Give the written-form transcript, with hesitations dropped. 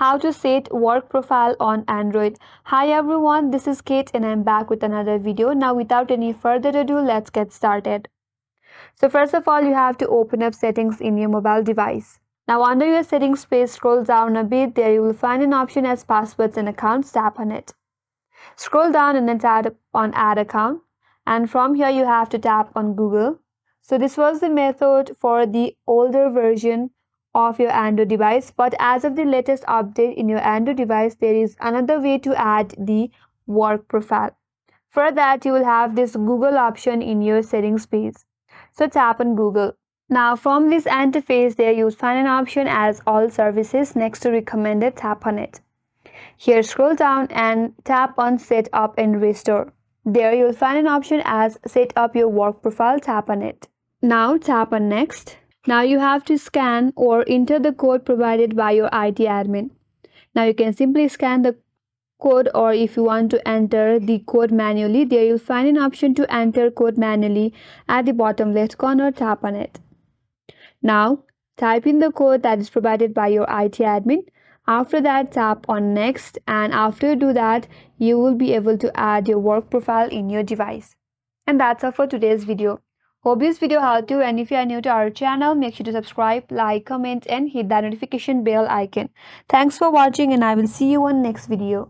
how to set work profile on Android. Hi everyone, this is Kate and I'm back with another video. Now without any further ado, let's get started. So first of all, you have to open up settings in your mobile device. Now under your settings page, scroll down a bit. There you will find an option as passwords and accounts. Tap on it. Scroll down and then tap on add account. And from here you have to tap on Google. So this was the method for the older version of your Android device, but as of the latest update in your Android device, there is another way to add the work profile. For that, you will have this Google option in your settings page. So tap on Google. Now from this interface, there you will find an option as all services. Next to recommended, tap on it. Here scroll down and tap on set up and restore. There you will find an option as set up your work profile. Tap on it. Now tap on next. Now you have to scan or enter the code provided by your IT admin. Now you can simply scan the code, or if you want to enter the code manually, there you'll find an option to enter code manually at the bottom left corner. Tap on it. Now type in the code that is provided by your IT admin. After that, tap on next, and after you do that, you will be able to add your work profile in your device. And that's all for today's video. Hope this video helped you, and if you are new to our channel, make sure to subscribe, like, comment and hit that notification bell icon. Thanks for watching and I will see you on next video.